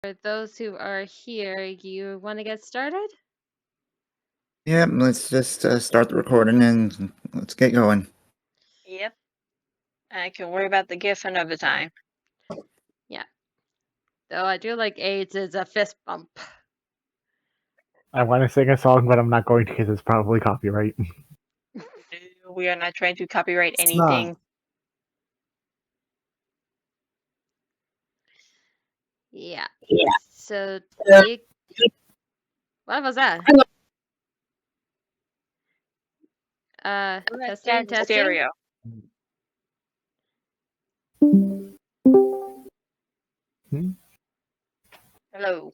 For those who are here, you want to get started? Yeah, let's just start the recording and let's get going. Yep. I can worry about the gift another time. Yeah. Though I do like AIDS is a fist bump. I want to sing a song, but I'm not going to because it's probably copyright. We are not trying to copyright It's anything. not. Yeah. Yeah. So, Yeah. what was that? Testing, testing. Stereo. Hello.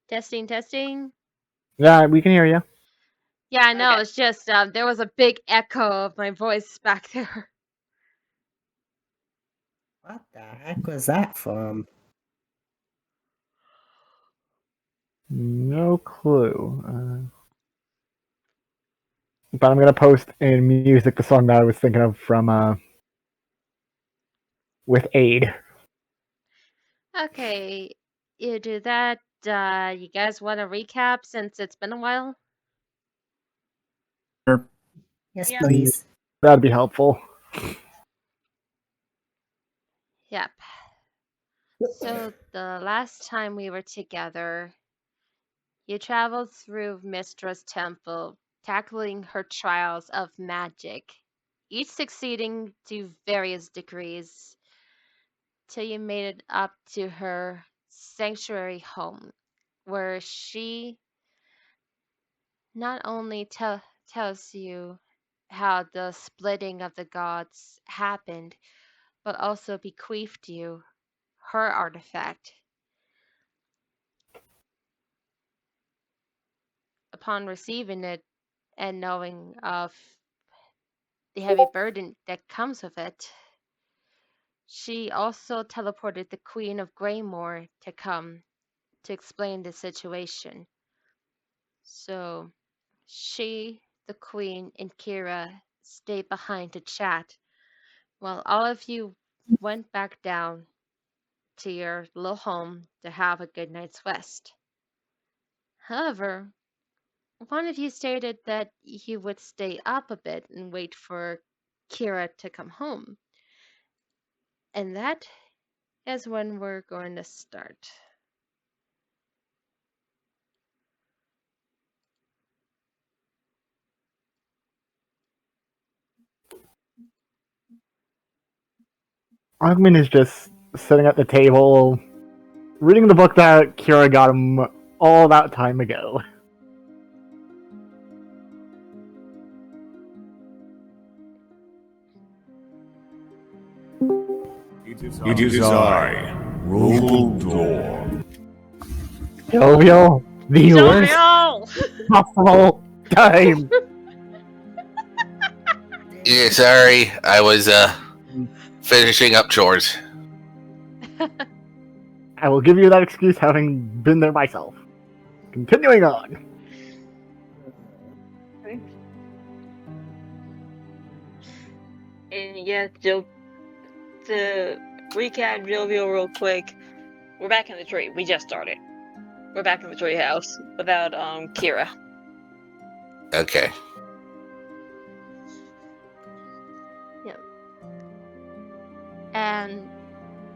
Testing, testing. Yeah, we can hear you. Yeah, I know. Okay. It's just there was a big echo of my voice back there. What the heck was that from? No clue. But I'm gonna post in music the song that I was thinking of from with Aid. Okay, you do that. You guys want to recap since it's been a while? Sure. Yes, Yeah. please. That'd be helpful. Yep. So the last time we were together, you traveled through Mistra's temple, tackling her trials of magic, each succeeding to various degrees, till you made it up to her sanctuary home, where she not only tells you how the splitting of the gods happened, but also bequeathed you her artifact. Upon receiving it and knowing of the heavy burden that comes with it, she also teleported the Queen of Greymore to come to explain the situation. So she, the Queen, and Kira stayed behind to chat while all of you went back down to your little home to have a good night's rest. However, one of you stated that you would stay up a bit and wait for Kira to come home. And that is when we're going to start. Ogman is just sitting at the table, reading the book that Kira got him all that time ago. It is I, Robodoor. Jovial, the worst Jovial! possible time. Yeah, sorry, I was finishing up chores. I will give you that excuse having been there myself. Continuing on. And yeah, to recap Jovial real quick, we're back in the tree. We just started. We're back in the tree house without Kira. Okay. Yep. And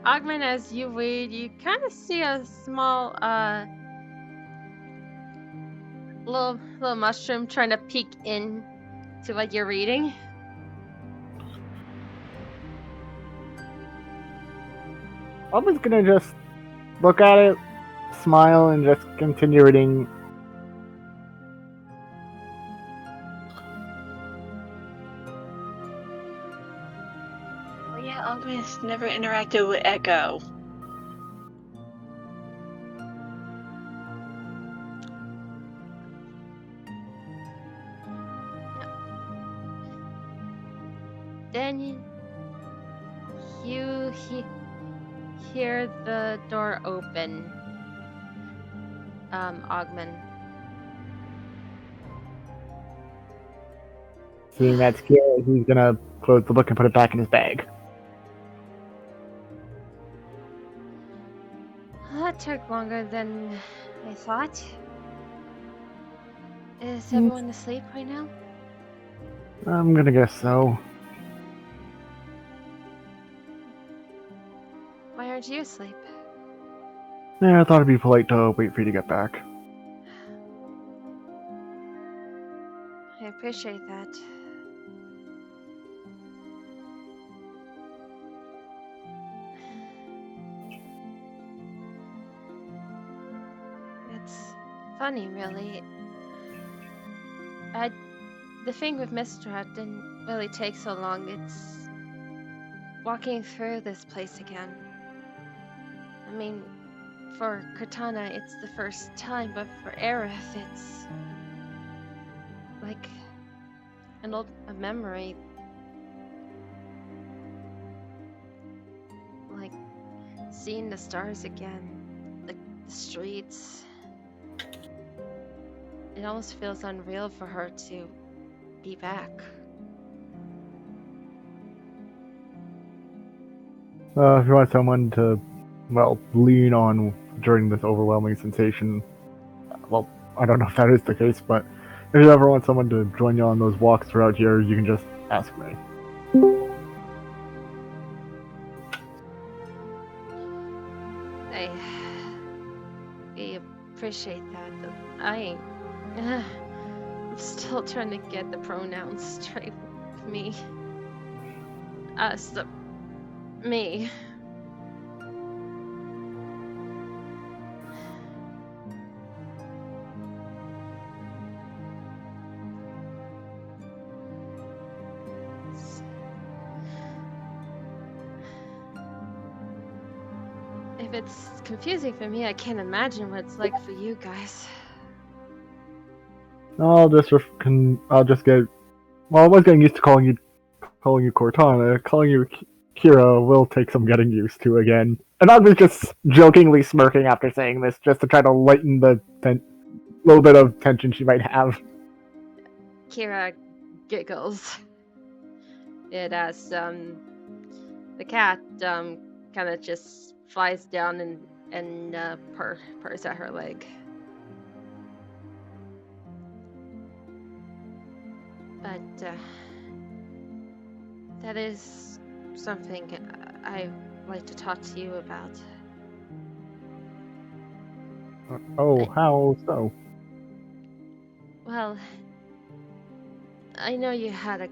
Ogman, as you read, you kind of see a small little mushroom trying to peek in to what you're reading. I'm just gonna just look at it, smile, and just continue reading. Oh yeah, Ogman's never interacted with Echo. Then you hear the door open. Ogman. Seeing that's Kira, he's gonna close the book and put it back in his bag. What that took longer than I thought. Is everyone asleep right now? I'm gonna guess so. Why aren't you asleep? Yeah, I thought it'd be polite to wait for you to get back. I appreciate that. It's funny, really. The thing with Mistra didn't really take so long. It's walking through this place again. I mean, for Cortana, it's the first time, but for Aerith, it's like a memory. Like seeing the stars again, like the streets. It almost feels unreal for her to be back. If you want someone to, well, lean on during this overwhelming sensation, well, I don't know if that is the case, but if you ever want someone to join you on those walks throughout here, you can just ask me. I appreciate that. I'm still trying to get the pronouns straight with me. Us, me. If it's confusing for me, I can't imagine what it's like for you guys. I'll just get. Well, I was getting used to calling you Cortana. Calling you Kira will take some getting used to again. And I was just jokingly smirking after saying this, just to try to lighten the little bit of tension she might have. Kira giggles. It as the cat kind of just flies down and purrs at her leg. But that is something I'd like to talk to you about. How so? Well, I know you had a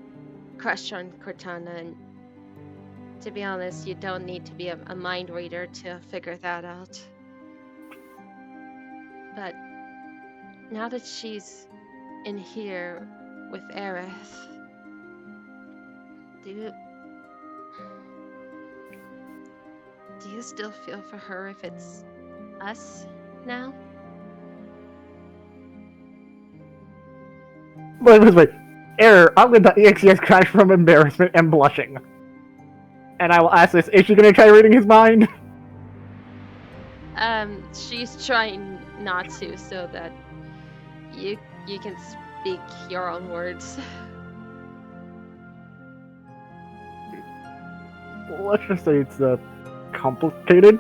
crush on Cortana, and to be honest, you don't need to be a mind reader to figure that out. But now that she's in here with Aerith, do you still feel for her if it's us now? Wait. Error. I'm going to EXES crash from embarrassment and blushing. And I will ask this: is she going to try reading his mind? She's trying not to, so that you can speak your own words. Let's just say it's complicated.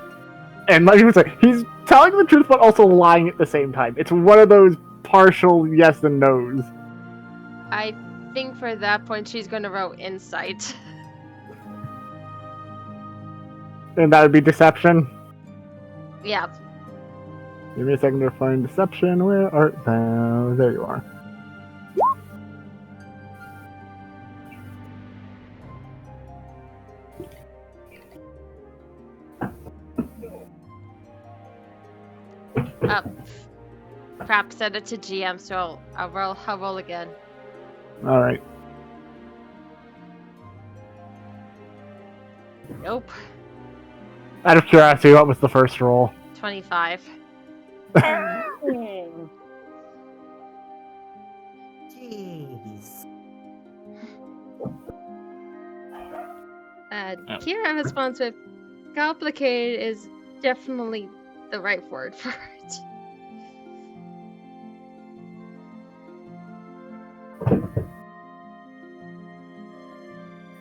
And like you say, he's telling the truth but also lying at the same time. It's one of those partial yes and no's. I think for that point she's gonna roll insight. And that would be deception. Yeah. Give me a second to find deception. Where art thou? There you are. Perhaps send it to GM, so I'll roll again. Alright. Nope. Out of curiosity, what was the first roll? 25. Jeez. Kira responds with complicated is definitely the right word for it.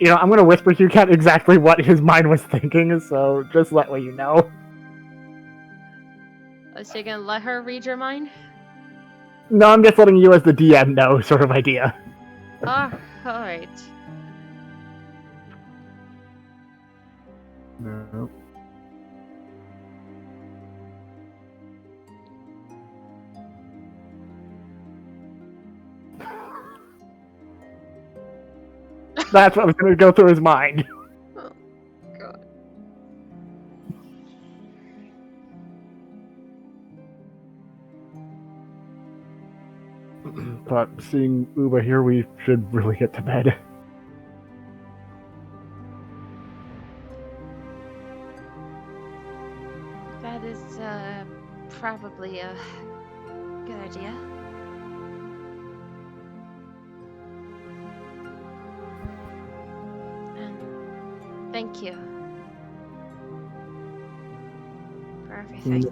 You know, I'm gonna whisper to you, Cat, exactly what his mind was thinking, so just let you know. Is she gonna let her read your mind? No, I'm just letting you as the DM know, sort of idea. Oh, alright. No. That's what was going to go through his mind. Oh, God. But seeing Uba here, we should really get to bed. That is, probably a good idea. And thank you for everything.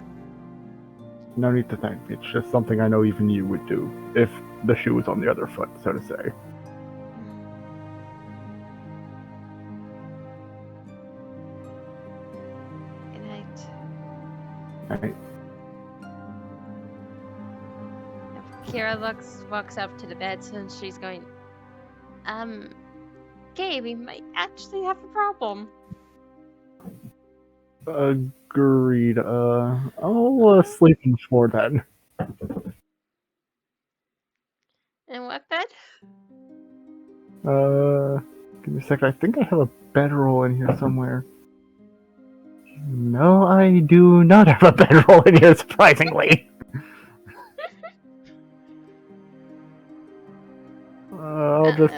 No need to thank me. It's just something I know even you would do, if the shoe was on the other foot, so to say. Good night. Right? Kira walks up to the bed and she's going, Gabe, we might actually have a problem. Agreed. I'll sleep in more then. In what bed? Give me a second. I think I have a bedroll in here somewhere. No, I do not have a bedroll in here, surprisingly. I'll just...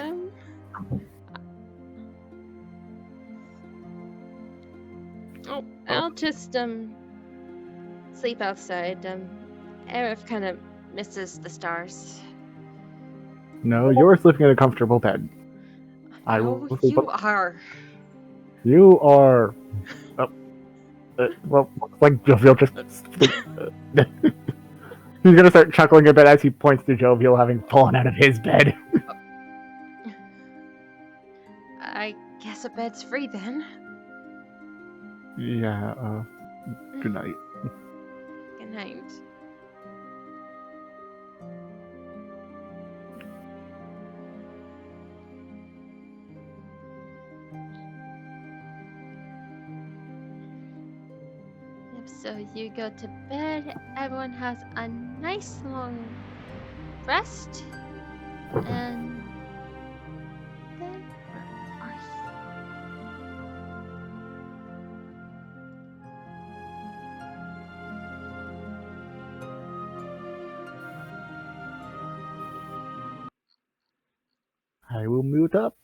Oh, I'll just, sleep outside. Aerith kind of misses the stars. No, you're sleeping in a comfortable bed. I will Oh, sleep you are. You are... well, looks like Jovial just... He's gonna start chuckling a bit as he points to Jovial having fallen out of his bed. I guess a bed's free then. Yeah, good night. Good night. Yep, so you go to bed, everyone has a nice long rest, and then where are you? I will mute up.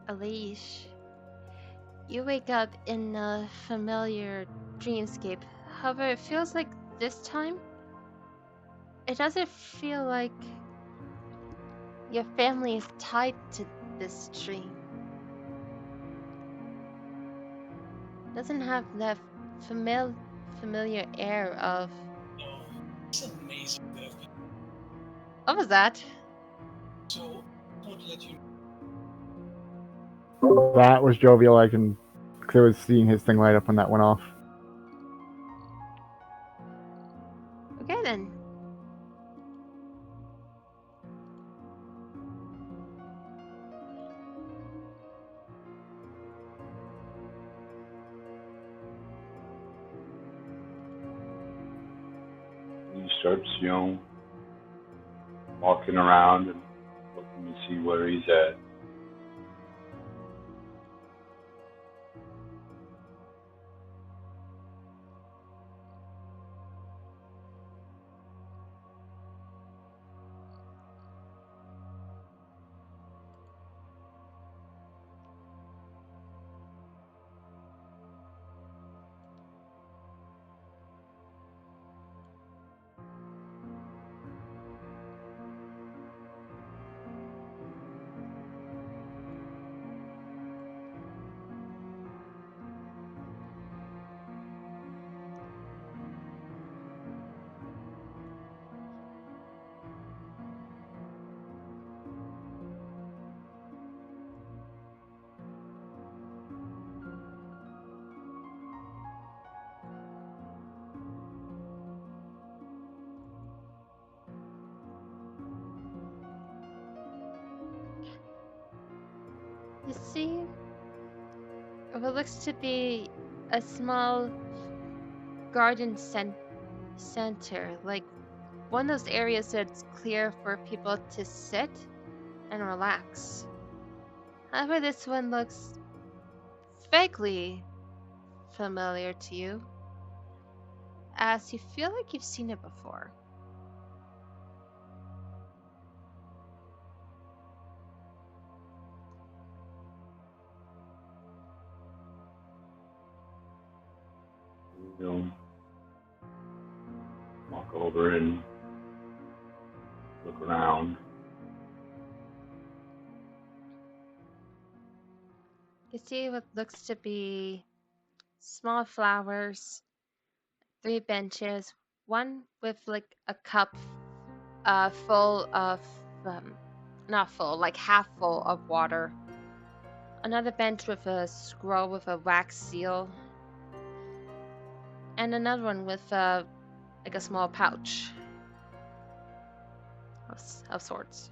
Alish, you wake up in a familiar dreamscape. However, it feels like this time, it doesn't feel like your family is tied to this dream. It doesn't have that familiar air of... It's amazing that I've been What was that? so. I want to let you That was Jovial, because I was seeing his thing light up when that went off. Okay then. He starts, walking around and looking to see where he's at. You see what looks to be a small garden center, like one of those areas that's clear for people to sit and relax. However, this one looks vaguely familiar to you, as you feel like you've seen it before. He'll walk over and look around. You see what looks to be small flowers, 3 benches, one with like a cup full of, not full, like half full of water. Another bench with a scroll with a wax seal. And another one with like a small pouch of sorts.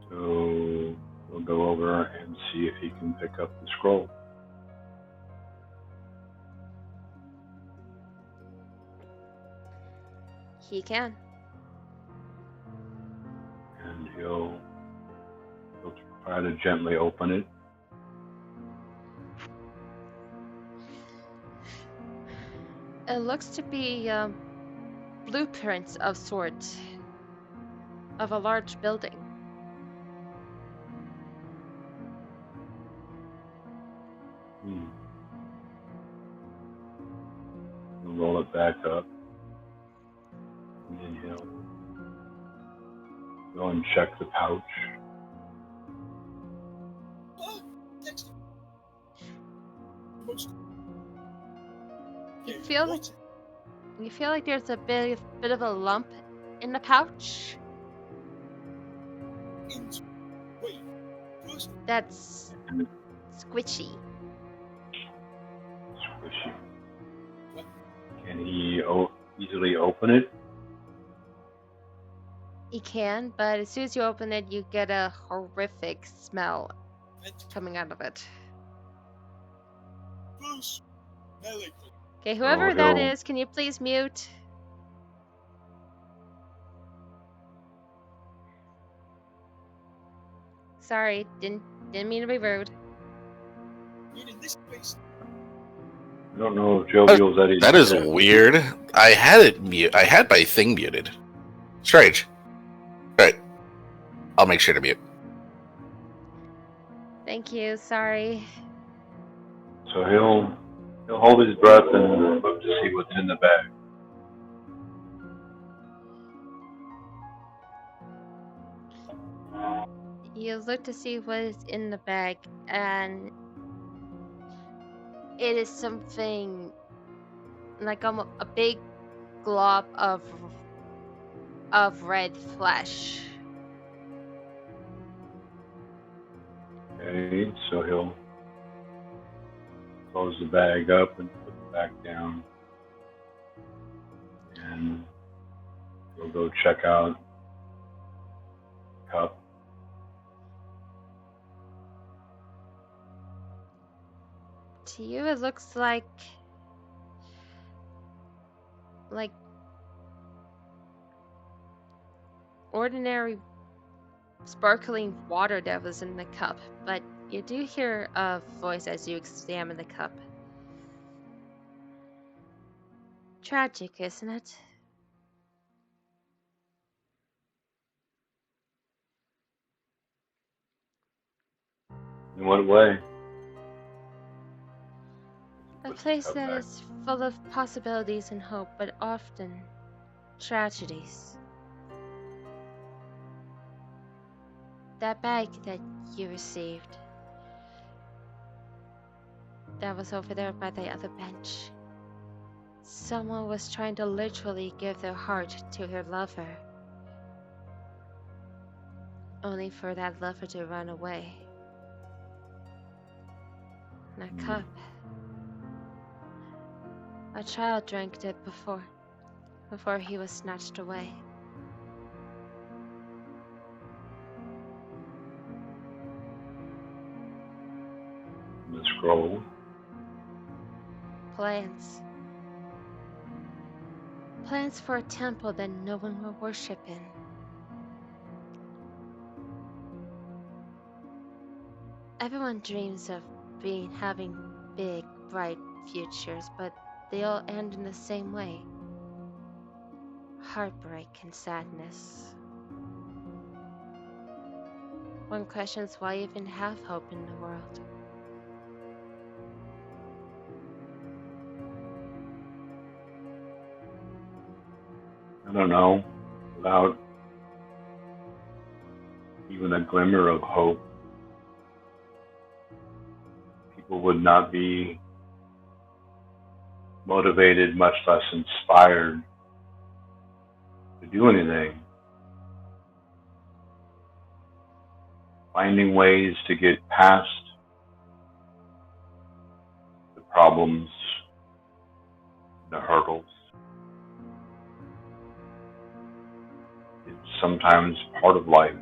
So we'll go over and see if he can pick up the scroll. He can. And he'll try to gently open it. It looks to be blueprints of sorts of a large building. He'll roll it back up. And then he'll go and check the pouch. What? Next. You feel like there's a bit of a lump in the pouch. Wait. Who's That's squishy. Squishy. Can he easily open it? You can, but as soon as you open it, you get a horrific smell coming out of it. Bruce? Malik. Okay, whoever that no. is, can you please mute? Sorry, didn't mean to be rude. In this place. I don't know if Joe feels that he's... That is weird. I had it mute. I had my thing muted. Strange. Right. I'll make sure to mute. Thank you, sorry. So he'll hold his breath and look to see what's in the bag. You look to see what is in the bag, and it is something like a big glob of red flesh. Okay, so he'll close the bag up and put it back down. And he'll go check out the cup. To you, it looks like ordinary sparkling water that was in the cup, but you do hear a voice as you examine the cup. Tragic, isn't it? In what way? A place that is full of possibilities and hope, but often tragedies. That bag that you received, that was over there by the other bench. Someone was trying to literally give their heart to their lover, only for that lover to run away. And a cup. A child drank it before he was snatched away. The scroll. Plans. Plans for a temple that no one will worship in. Everyone dreams of having big, bright futures, but they all end in the same way. Heartbreak and sadness. One questions why even have hope in the world. I don't know. Without even a glimmer of hope, people would not be motivated, much less inspired to do anything. Finding ways to get past the problems, the hurdles. It's sometimes part of life.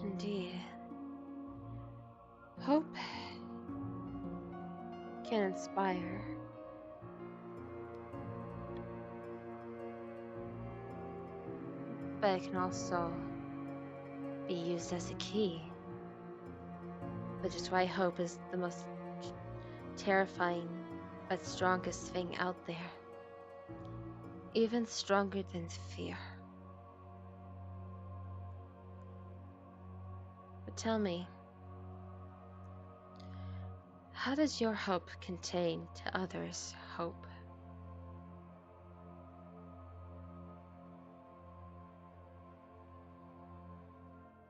Indeed. Hope can inspire. But it can also be used as a key. Which is why hope is the most terrifying but strongest thing out there. Even stronger than fear. But tell me, how does your hope contain to others' hope?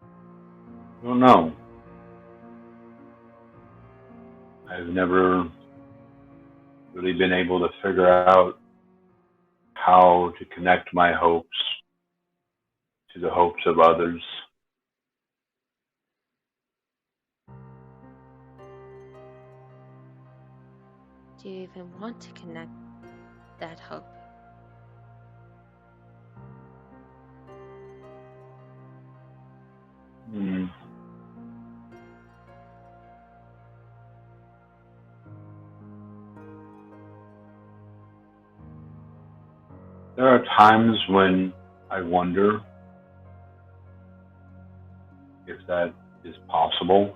I don't know. I've never really been able to figure out how to connect my hopes to the hopes of others. Do you even want to connect that hope? Hmm. There are times when I wonder if that is possible.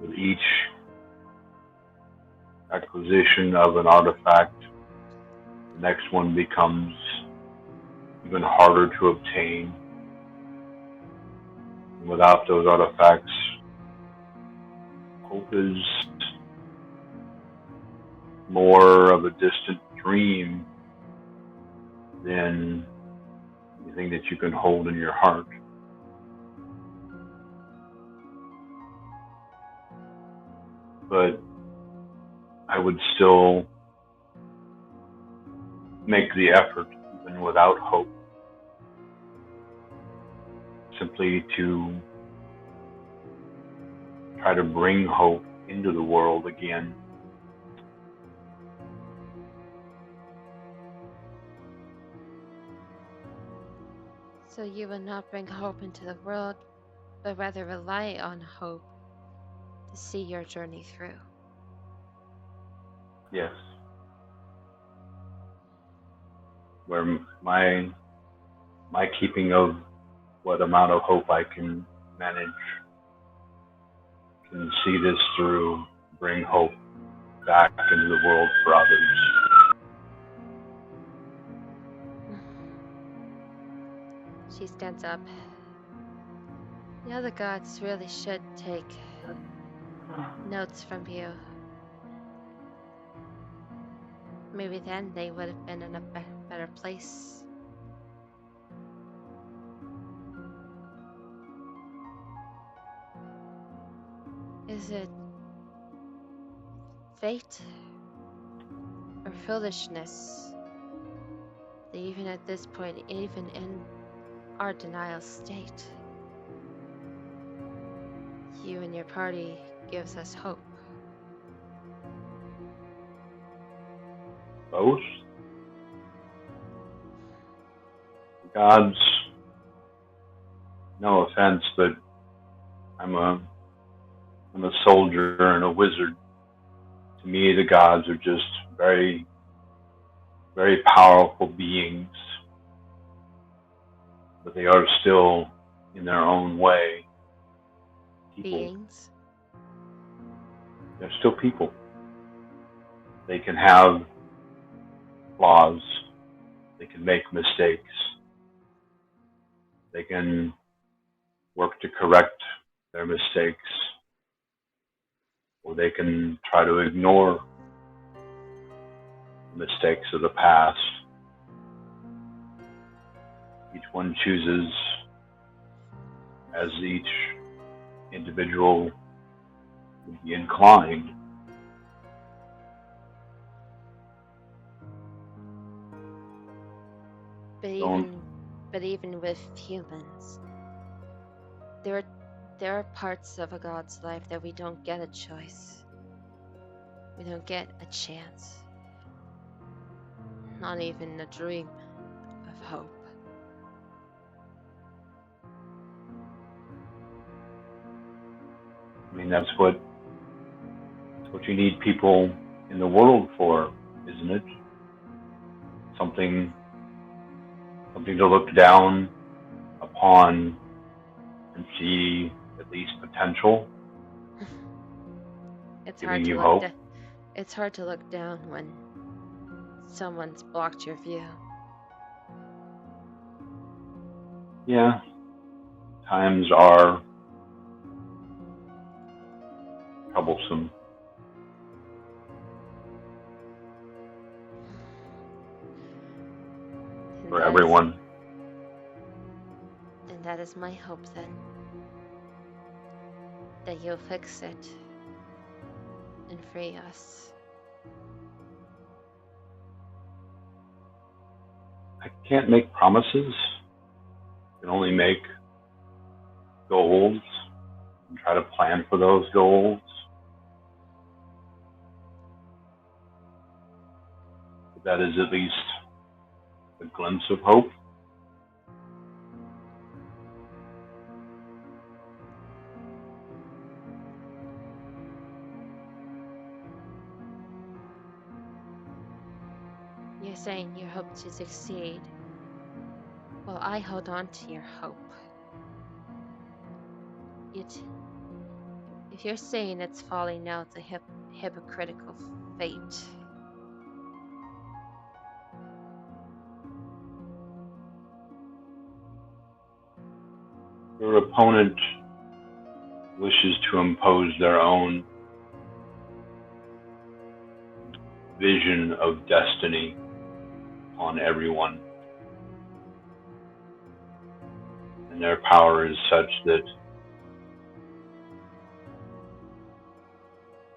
With each acquisition of an artifact, the next one becomes even harder to obtain. And without those artifacts, hope is more of a distant dream than anything that you can hold in your heart. But I would still make the effort, even without hope, simply to try to bring hope into the world again. So you will not bring hope into the world, but rather rely on hope to see your journey through. Yes. Where my keeping of what amount of hope I can manage can see this through, bring hope back into the world for others. She stands up. The other gods really should take notes from you. Maybe then they would have been in a better place. Is it fate or foolishness. That even at this point, even in our denial state, you and your party gives us hope. Both? The gods, no offense, but I'm a soldier and a wizard. To me, the gods are just very, very powerful beings, but they are still, in their own way, people. Beings. They're still people. They can have flaws. They can make mistakes. They can work to correct their mistakes, or they can try to ignore the mistakes of the past. Each one chooses as each individual would be inclined. But even with humans, there are parts of a god's life that we don't get a choice. We don't get a chance. Not even a dream of hope. I mean, that's what you need people in the world for, isn't it? Something to look down upon and see at least potential. It's Giving hard to you look hope. It's hard to look down when someone's blocked your view. Yeah, times are troublesome. For everyone. And that is my hope then. That you'll fix it and free us. I can't make promises. I can only make goals and try to plan for those goals. But that is at least a glimpse of hope. You're saying you hope to succeed. Well, I hold on to your hope. If you're saying it's falling now, it's a hypocritical fate. Your opponent wishes to impose their own vision of destiny on everyone. And their power is such that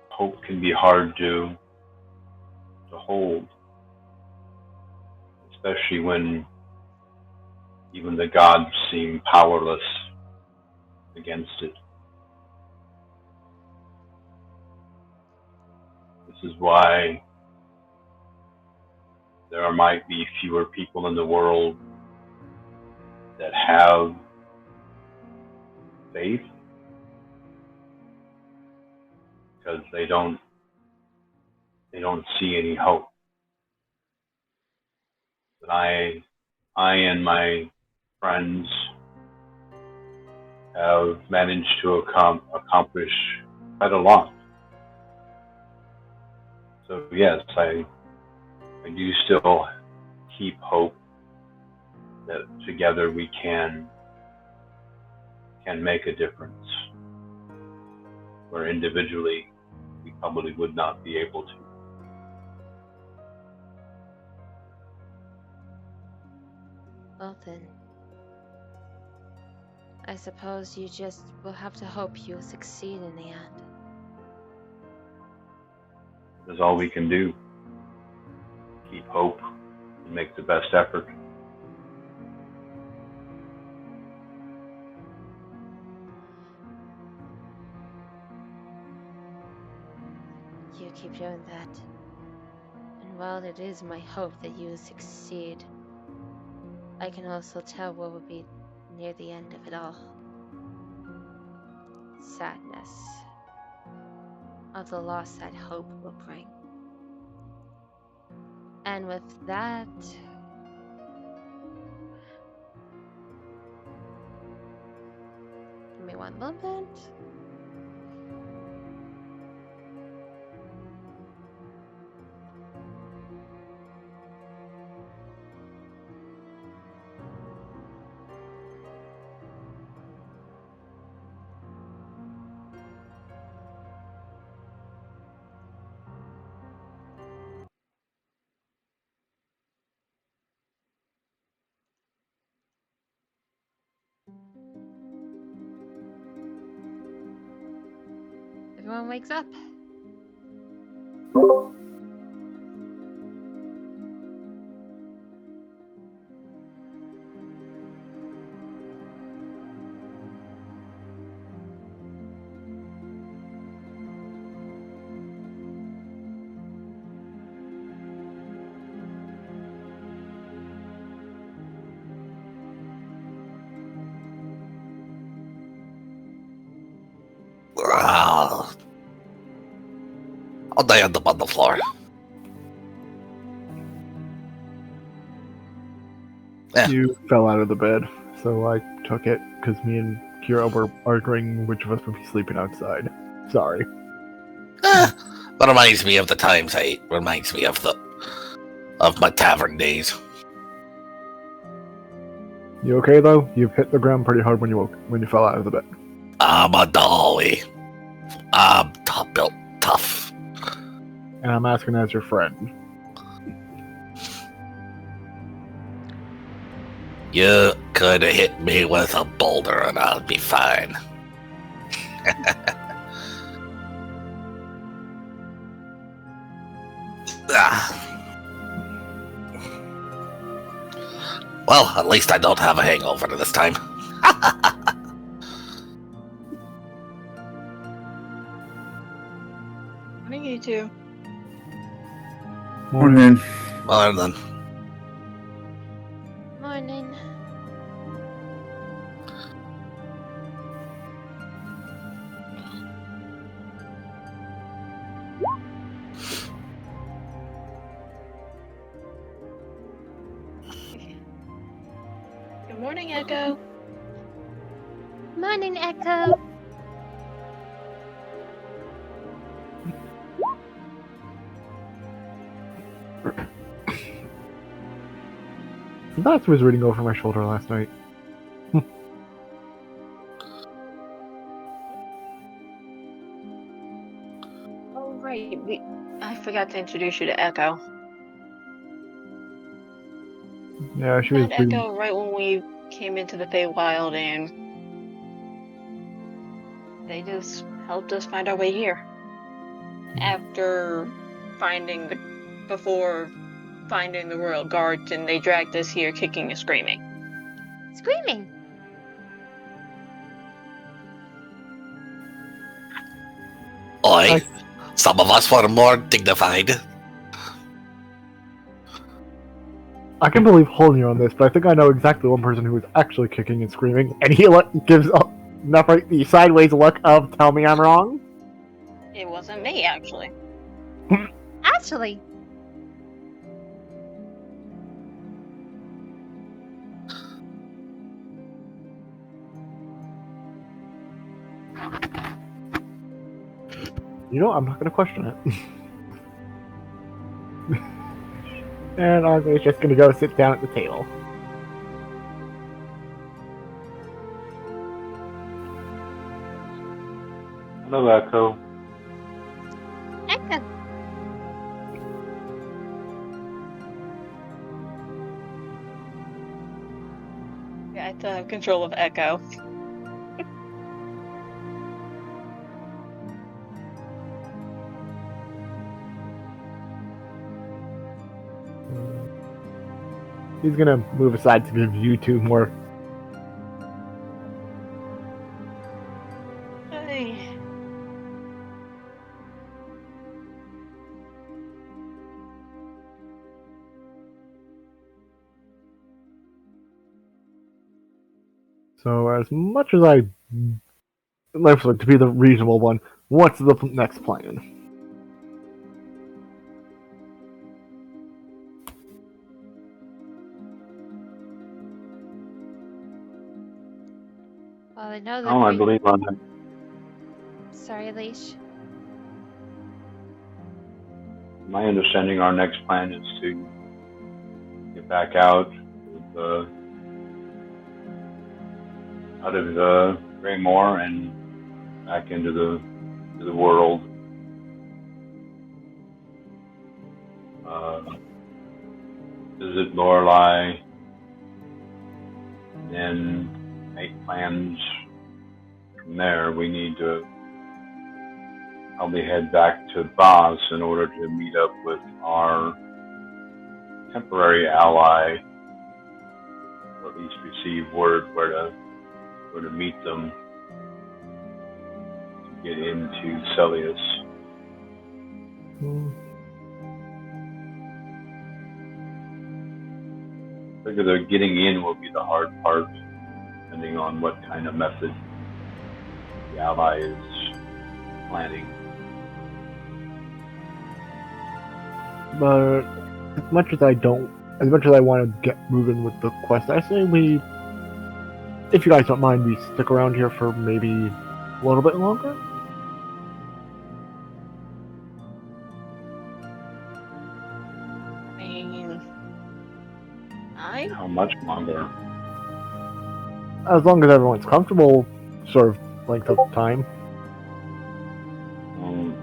hope can be hard to hold, especially when even the gods seem powerless against it. This is why there might be fewer people in the world that have faith, because they don't see any hope. But I and my friends have managed to accomplish quite a lot. So yes, I do still keep hope that together we can make a difference, where individually we probably would not be able to. Well then, I suppose you just will have to hope you'll succeed in the end. That's all we can do. keep hope and make the best effort. You keep doing that. And while it is my hope that you will succeed, I can also tell what will be near the end of it all. Sadness of the loss that hope will bring. And with that, give me one moment. Everyone wakes up. I'll die on the floor. Yeah. You fell out of the bed, so I took it because me and Kira were arguing which of us would be sleeping outside. Sorry. That reminds me of the times reminds me of my tavern days. You okay though? You've hit the ground pretty hard when you fell out of the bed. I'm a dolly. I'm built tough. And I'm asking as your friend. You could have hit me with a boulder and I'll be fine. Well, at least I don't have a hangover this time. Morning, you two. Morning. Well, then. Morning. Good morning, Echo. Morning, Echo. That was reading over my shoulder last night. Oh, right. I forgot to introduce you to Echo. Yeah, she was Found reading. Echo right when we came into the Feywild, and they just helped us find our way here. After before finding the royal guards, and they dragged us here kicking and screaming. Screaming. Oi, some of us were more dignified. I can believe holding you on this, but I think I know exactly one person who was actually kicking and screaming, and he gives Nefrite the sideways look of "Tell me I'm wrong." It wasn't me, actually. Actually. You know, I'm not going to question it. And I'm just going to go sit down at the table. Hello, Echo. Echo. Yeah, I still have control of Echo. He's gonna move aside to give you two more. Hey. So as much as I like to be the reasonable one, what's the next plan? Well, I know that Oh, I believe on that. Sorry, Leash. My understanding, our next plan is to get back out of Greymoor and back into the world. Visit Lorelei, and make plans from there. We need to probably head back to Voss in order to meet up with our temporary ally, or at least receive word where to meet them to get into Celius. I figure the getting in will be the hard part, depending on what kind of method the ally is planning. But as much as I want to get moving with the quest, I say we, if you guys don't mind, we stick around here for maybe a little bit longer. I mean, How much longer? As long as everyone's comfortable, sort of length of time.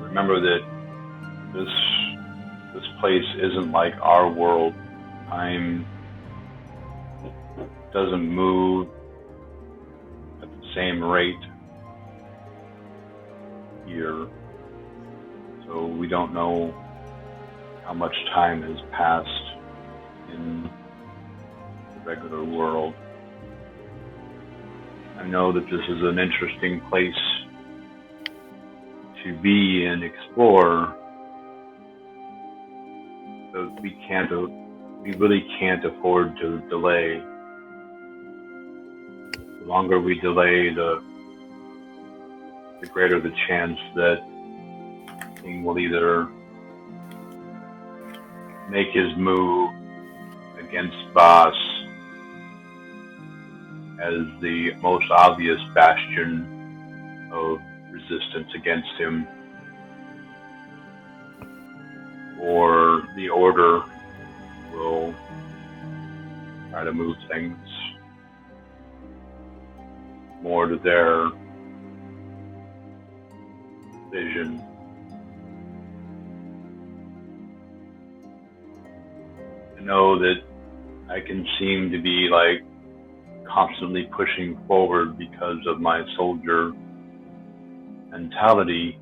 Remember that this place isn't like our world. Time doesn't move at the same rate here, so we don't know how much time has passed in the regular world. I know that this is an interesting place to be and explore, but we really can't afford to delay. The longer we delay, the greater the chance that King will either make his move against Voss as the most obvious bastion of resistance against him, or the Order will try to move things more to their vision. I know that I can seem to be like constantly pushing forward because of my soldier mentality,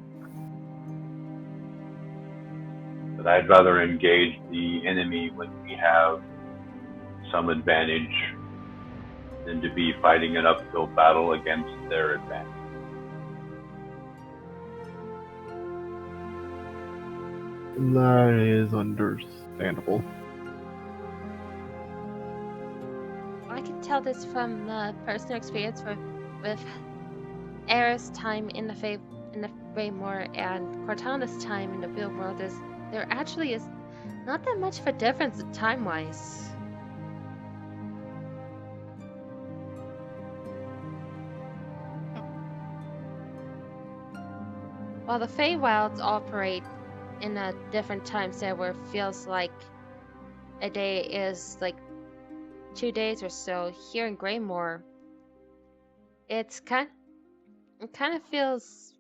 but I'd rather engage the enemy when we have some advantage than to be fighting an uphill battle against their advantage. That is understandable. I can tell this from personal experience with Aerith's time in the Greymoor and Cortana's time in the real world. There actually is not that much of a difference time-wise. While the Feywilds operate in a different time set where it feels like a day is like 2 days or so, here in Greymoor, it kind of feels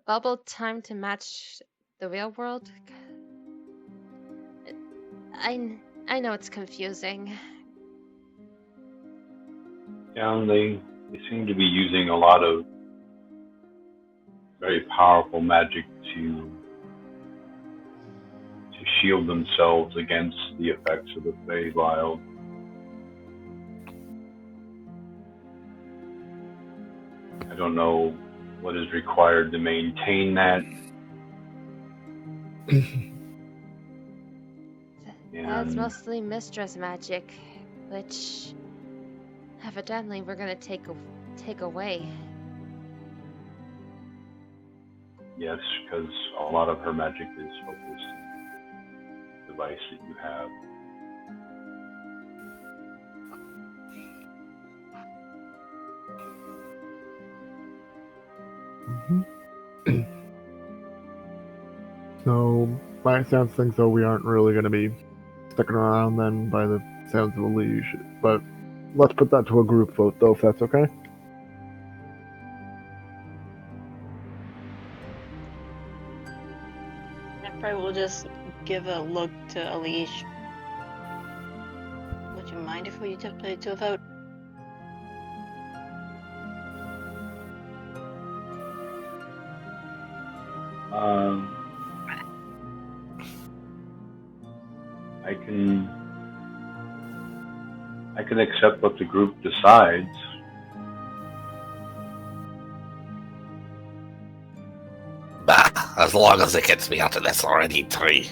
bubble time to match the real world. I know it's confusing. Yeah, and they seem to be using a lot of very powerful magic to shield themselves against the effects of the Feywild. I don't know what is required to maintain that. That's And mostly mistress magic, which evidently we're gonna take away. yes, because a lot of her magic is focused on the device that you have. So, by the sounds of things, though, we aren't really going to be sticking around then by the sounds of the liege. But let's put that to a group vote, though, if that's okay. I probably will just give a look to Alish. Would you mind if we just put it to a vote? I can accept what the group decides. Bah, as long as it gets me out of this already, 3.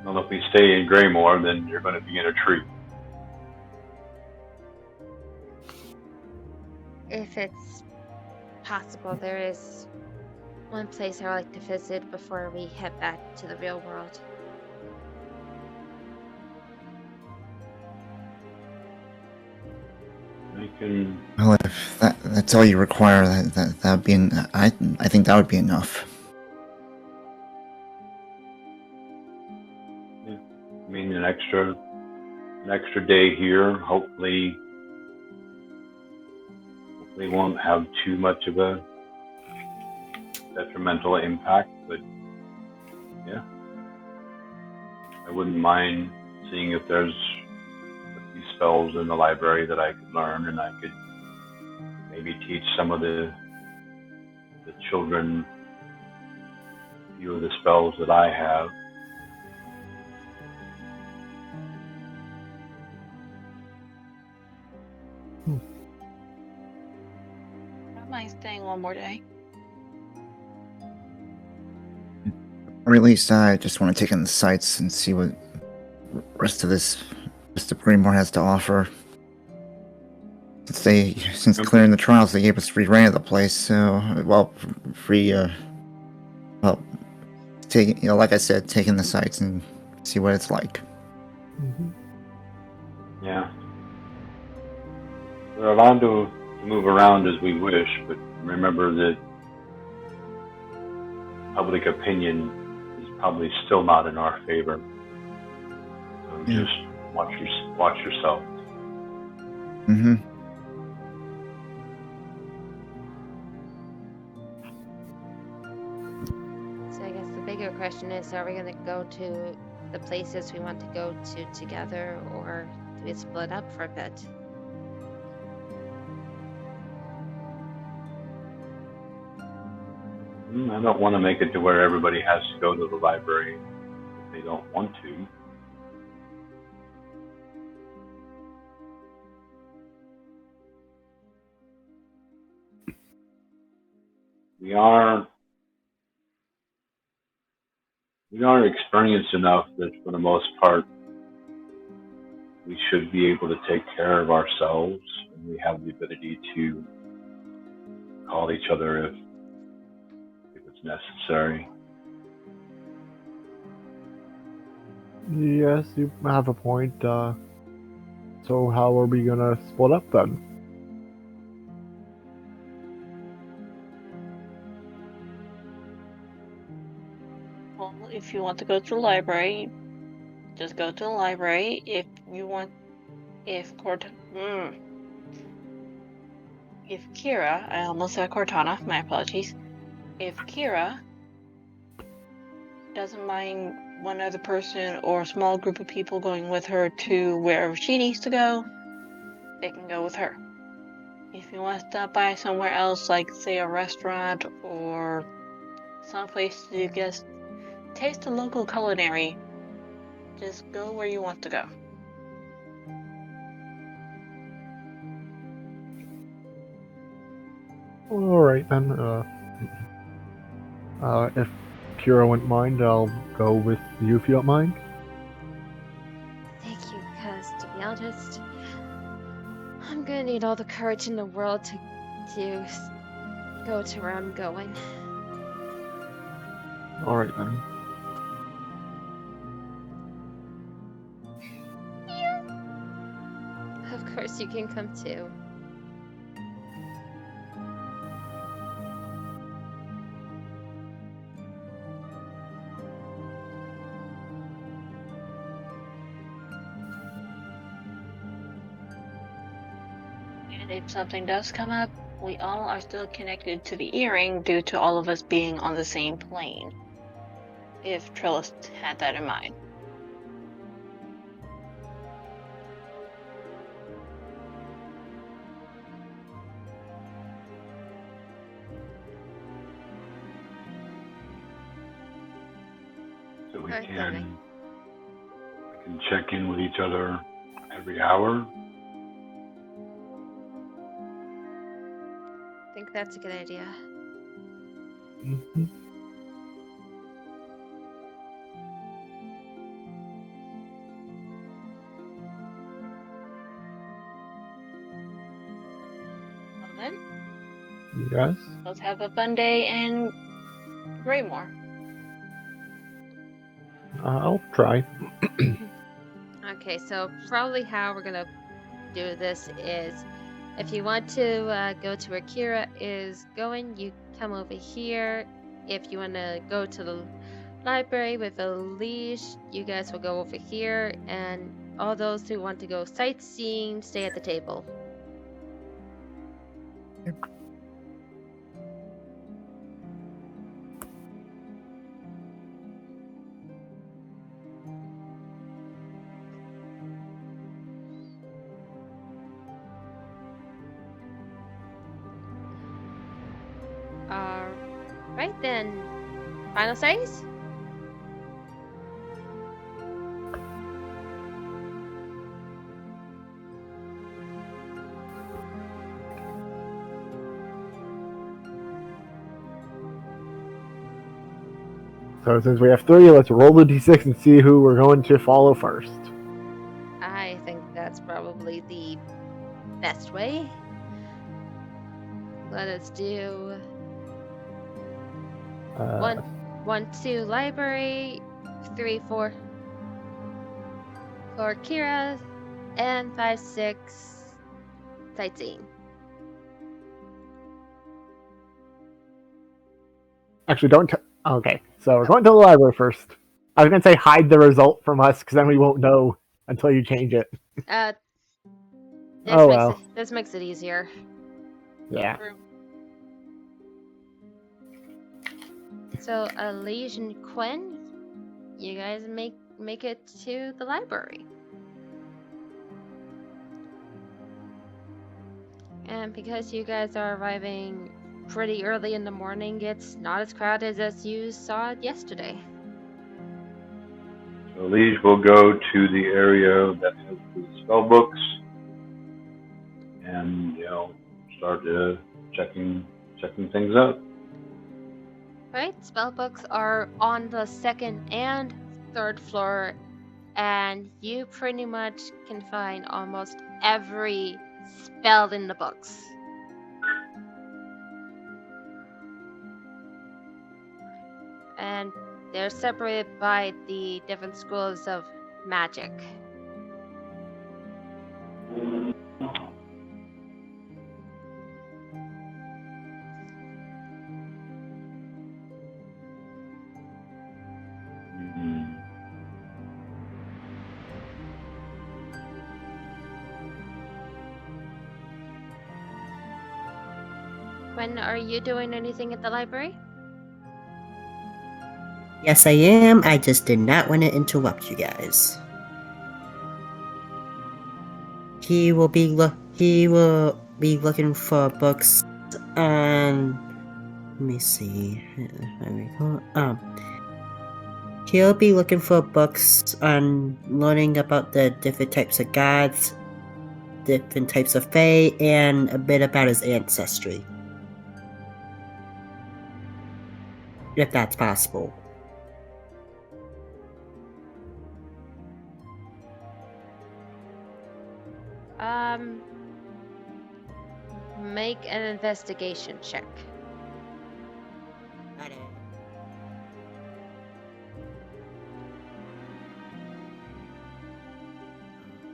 Well, if we stay in Greymore, then you're going to be in a tree. If it's possible, there is one place I would like to visit before we head back to the real world. I can. Well, if that's all you require, that would be. I think that would be enough. I mean, an extra day here. Hopefully won't have too much of a detrimental impact. But yeah, I wouldn't mind seeing if there's a few spells in the library that I could learn, and I could maybe teach some of the children a few of the spells that I have. I don't mind staying one more day. Or at least I just want to take in the sights and see what rest of Greenmore has to offer. Since clearing the trials, they gave us free reign of the place. So, taking, like I said, taking the sights and see what it's like. Mm-hmm. Yeah. We're allowed to move around as we wish, but remember that public opinion is probably still not in our favor. So just watch yourself. Mm-hmm. So I guess the bigger question is, are we going to go to the places we want to go to together, or do we split up for a bit? I don't want to make it to where everybody has to go to the library if they don't want to. We are experienced enough that for the most part we should be able to take care of ourselves, and we have the ability to call each other if it's necessary. Yes, you have a point. So how are we gonna split up then? Well, if you want to go to the library, just go to the library. If Kira, I almost said Cortana, my apologies. If Kira doesn't mind one other person or a small group of people going with her to wherever she needs to go, they can go with her. If you want to stop by somewhere else, like say a restaurant or someplace to just taste the local culinary, just go where you want to go. Alright then, if Kira wouldn't mind, I'll go with you if you don't mind. Thank you, because to be honest, I'm gonna need all the courage in the world to go to where I'm going. Alright then. Of course, you can come too. And if something does come up, we all are still connected to the earring due to all of us being on the same plane. If Trillis had that in mind. So we Alright, can check in with each other every hour. I think that's a good idea. Mm-hmm. Well then, Yes? let's have a fun day in Greymore. I'll try. Okay, so probably how we're gonna do this is, if you want to go to where Kira is going, you come over here. If you want to go to the library with a leash, you guys will go over here, and all those who want to go sightseeing stay at the table. Right then, final size? So since we have 3, let's roll the d6 and see who we're going to follow first. I think that's probably the best way. Let us do 1, 2 library, 3, 4 for Kira, and 5, 6 sightseeing. Actually, don't. Okay, so we're going to the library first. I was gonna say hide the result from us, because then we won't know until you change it. This makes it easier. Yeah. So, Elise and Quinn, you guys make it to the library. And because you guys are arriving pretty early in the morning, it's not as crowded as you saw it yesterday. So Liege will go to the area that has the spell books and, start checking things out. Right? Spellbooks are on the 2nd and 3rd floor, and you pretty much can find almost every spell in the books. And they're separated by the different schools of magic. When are you doing anything at the library? Yes, I am. I just did not want to interrupt you guys. He will be looking for books on me see. He'll be looking for books on learning about the different types of gods, different types of fae, and a bit about his ancestry. If that's possible. Make an investigation check.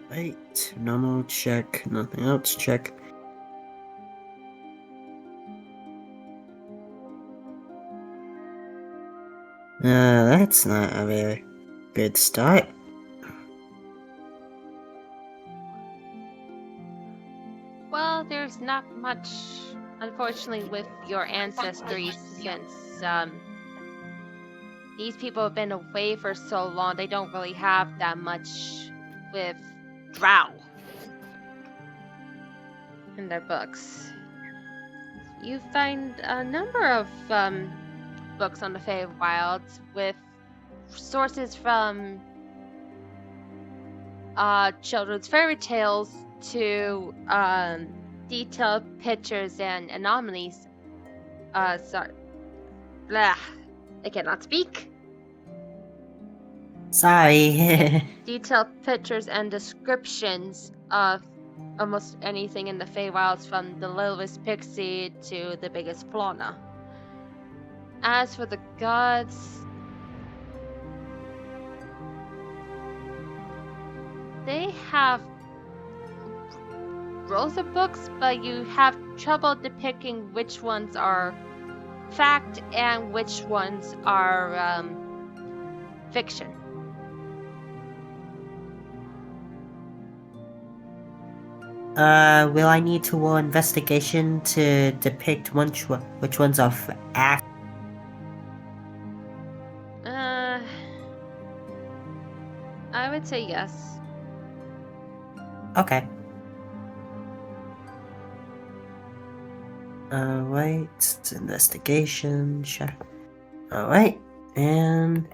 Right, normal check, nothing else check. That's not a very good start. Well, there's not much, unfortunately, with your ancestry since these people have been away for so long. They don't really have that much with drow in their books. You find a number of books on the Feywilds with sources from children's fairy tales to detailed pictures and anomalies. Sorry. Blah. I cannot speak. Sorry. Detailed pictures and descriptions of almost anything in the Feywilds, from the littlest pixie to the biggest Plana. As for the gods, they have rows of books, but you have trouble depicting which ones are fact and which ones are fiction. Will I need to roll investigation to depict which ones are fact? I would say yes. Okay. Alright, investigation, check. Alright, and...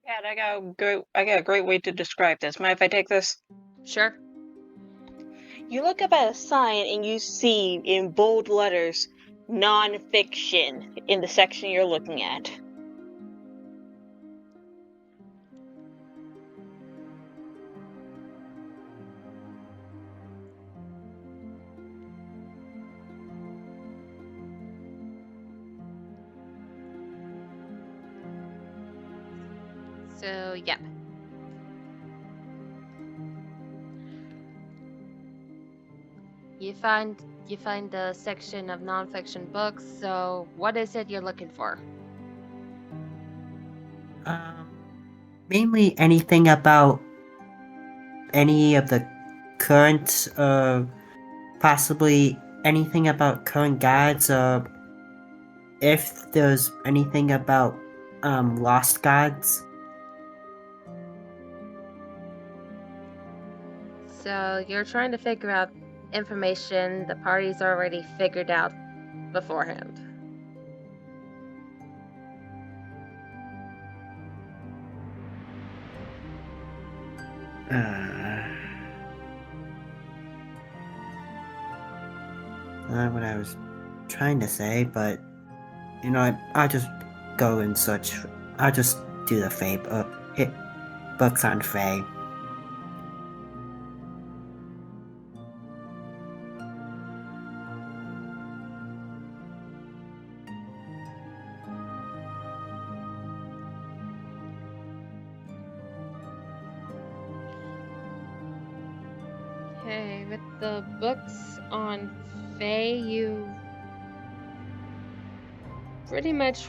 Yeah, I got a great way to describe this. Mind if I take this? Sure. You look up at a sign and you see in bold letters non-fiction in the section you're looking at. So yeah. You find the section of non-fiction books. So what is it you're looking for? Mainly anything about any of the current, possibly anything about current gods, if there's anything about, lost gods. So you're trying to figure out information the party's already figured out beforehand. Not what I was trying to say, but you know what? I'll just go and search. I'll just do the Fae hit books on Fae. Okay, with the books on Fae, you pretty much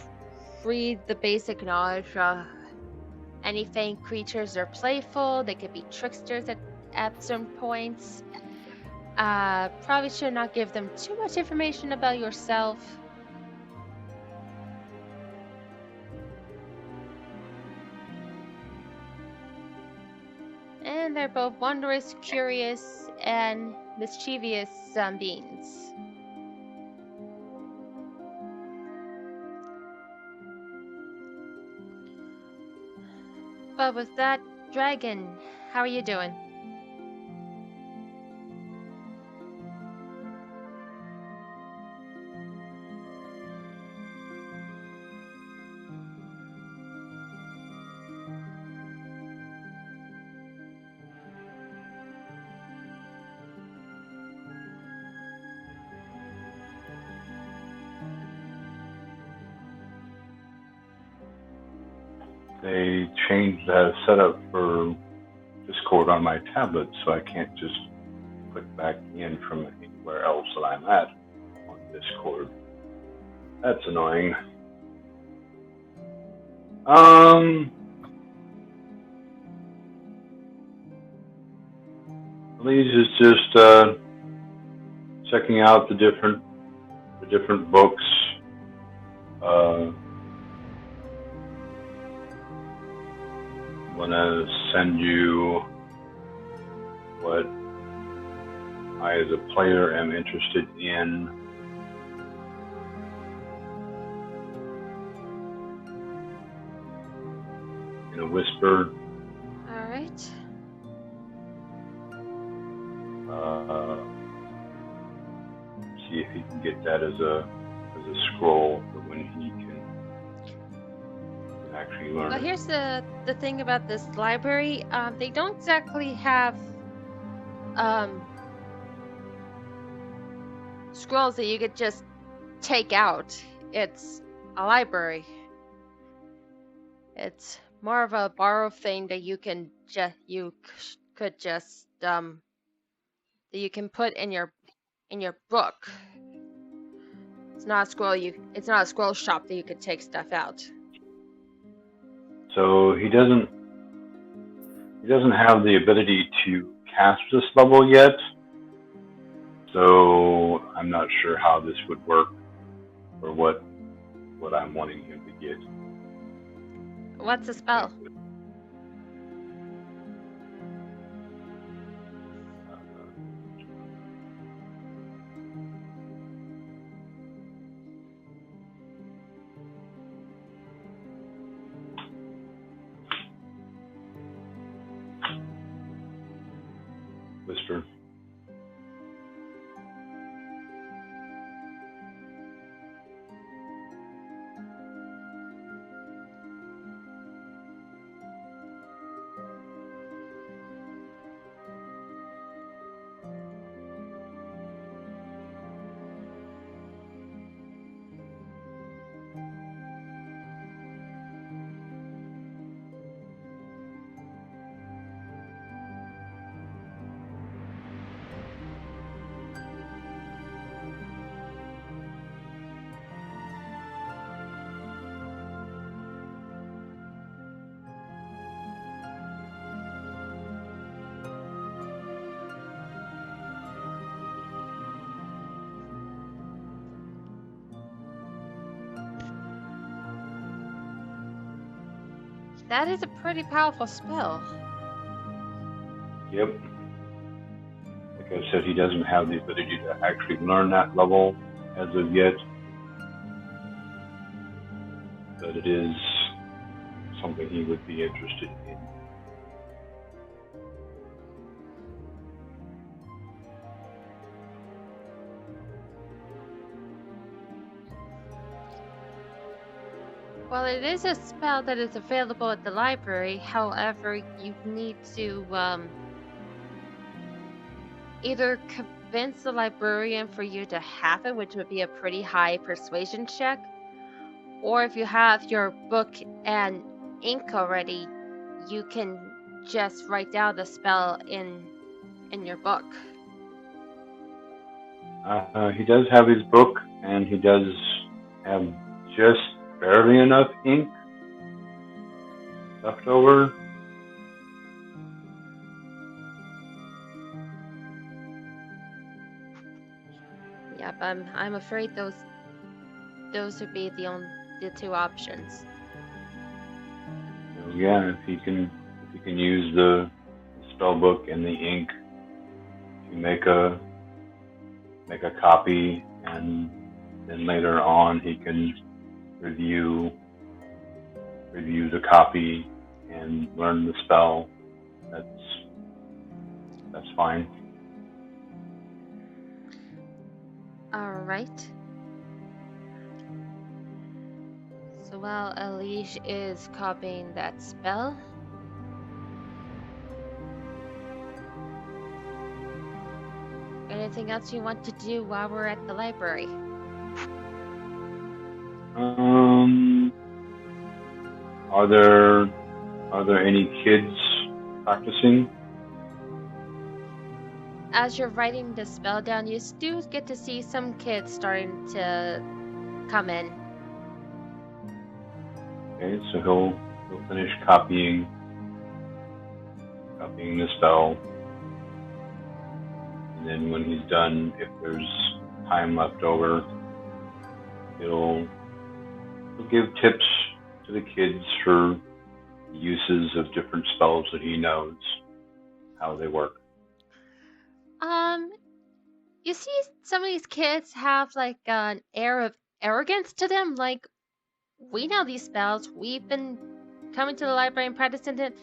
read the basic knowledge of any Fae creatures are playful. They could be tricksters at certain points. Probably should not give them too much information about yourself. And they're both wondrous, curious, and mischievous beings. But with that dragon, how are you doing? They changed the setup for Discord on my tablet, so I can't just click back in from anywhere else that I'm at on Discord. That's annoying. Lee's is just checking out the different books. I'm gonna send you what I, as a player, am interested in. In a whisper. All right. See if he can get that as a scroll for when he can actually learn Well, it. here's the thing about this library. They don't exactly have scrolls that you could just take out. It's a library. It's more of a borrow thing that you can that you can put in your book. It's not a scroll shop that you could take stuff out. So he doesn't have the ability to cast this level yet. So I'm not sure how this would work or what I'm wanting him to get. What's the spell? Whisper. That is a pretty powerful spell. Yep. Like I said, he doesn't have the ability to actually learn that level as of yet. But it is something he would be interested in. Well, it is a spell that is available at the library. However, you need to either convince the librarian for you to have it, which would be a pretty high persuasion check, or if you have your book and ink already, you can just write down the spell in your book. He does have his book, and he does have just barely enough ink left over. Yep, I'm afraid those would be the two options. So yeah, if he can use the spell book and the ink you make a copy, and then later on he can review the copy and learn the spell. That's fine. All right. So while Elish is copying that spell, anything else you want to do while we're at the library? Are there any kids practicing? As you're writing the spell down, you do get to see some kids starting to come in. Okay, so he'll finish copying the spell, and then when he's done, if there's time left over, he'll give tips to the kids for uses of different spells that he knows, how they work. You see some of these kids have like an air of arrogance to them, like, we know these spells. We've been coming to the library and practicing them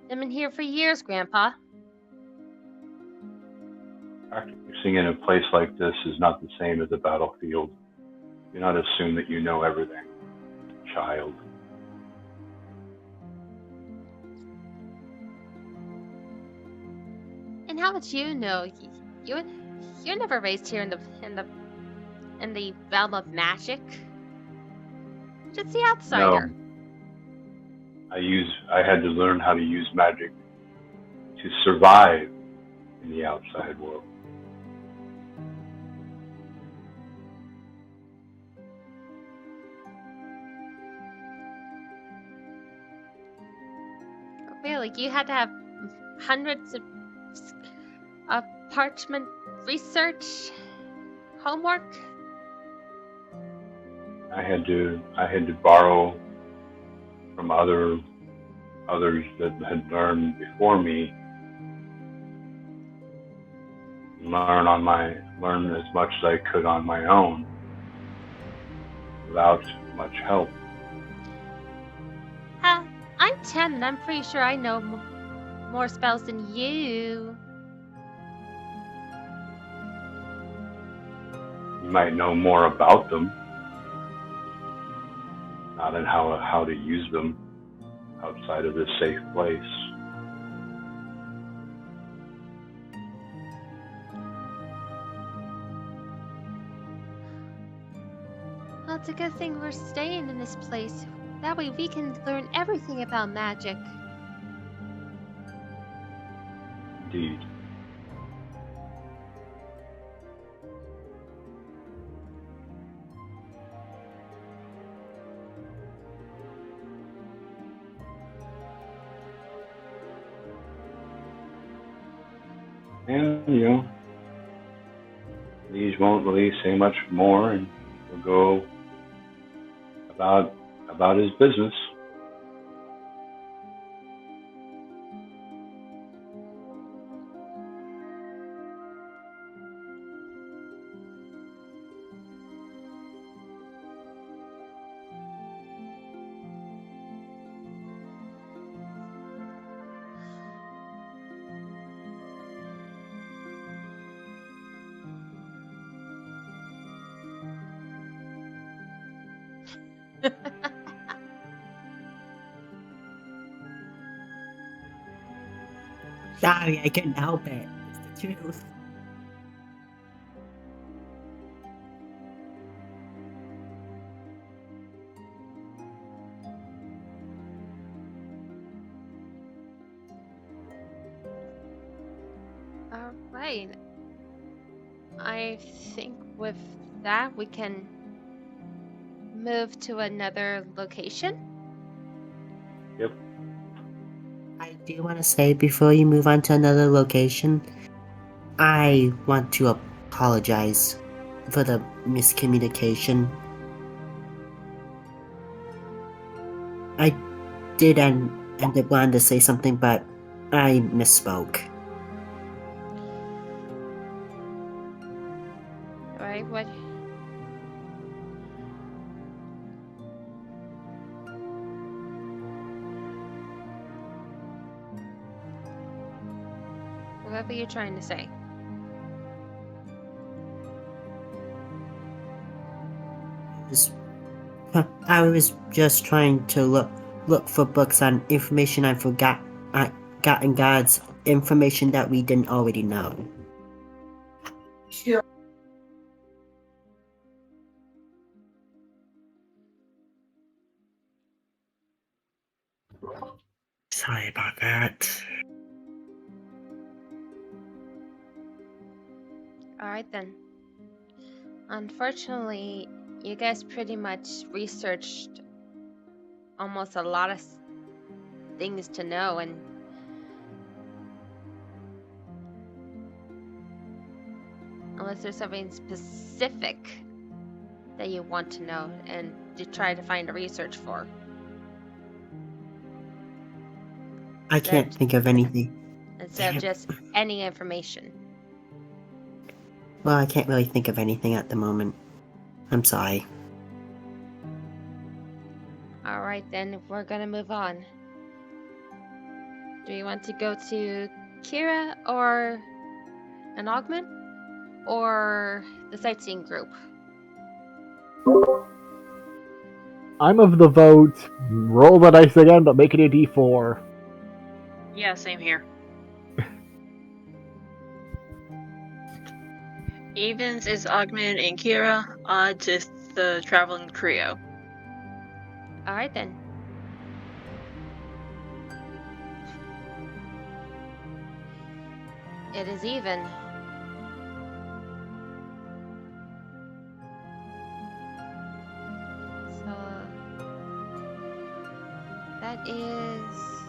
in here for years, Grandpa. Practicing in a place like this is not the same as a battlefield. Do not assume that you know everything, child. And how would you know? You're never raised here in the realm of magic. Just the outsider. No. I had to learn how to use magic to survive in the outside world. Really, you had to have hundreds of parchment research homework. I had to borrow from others that had learned before me. Learn as much as I could on my own, without much help. I'm 10 and I'm pretty sure I know more spells than you. You might know more about them, not in how to use them outside of this safe place. Well, it's a good thing we're staying in this place. That way we can learn everything about magic. Indeed. And, these won't really say much more, and we'll go about his business. Sorry, I couldn't help it. It's the truth. Alright. I think with that we can move to another location. Yep. I do want to say before you move on to another location, I want to apologize for the miscommunication. I did end up wanting to say something, but I misspoke. Sorry, what? What were you trying to say? I was just trying to look for books on information I gotten God's information that we didn't already know. Sorry about that. Alright then. Unfortunately, you guys pretty much researched almost a lot of things to know, and unless there's something specific that you want to know and to try to find a research for. I can't think of anything. Instead of just any information. Well, I can't really think of anything at the moment. I'm sorry. Alright then, we're gonna move on. Do you want to go to Kira or an augment? Or the sightseeing group? I'm of the vote. Roll the dice again, but make it a d4. Yeah, same here. Evens is Augment and Kira. Odds is the traveling trio. Alright then. It is even. So that is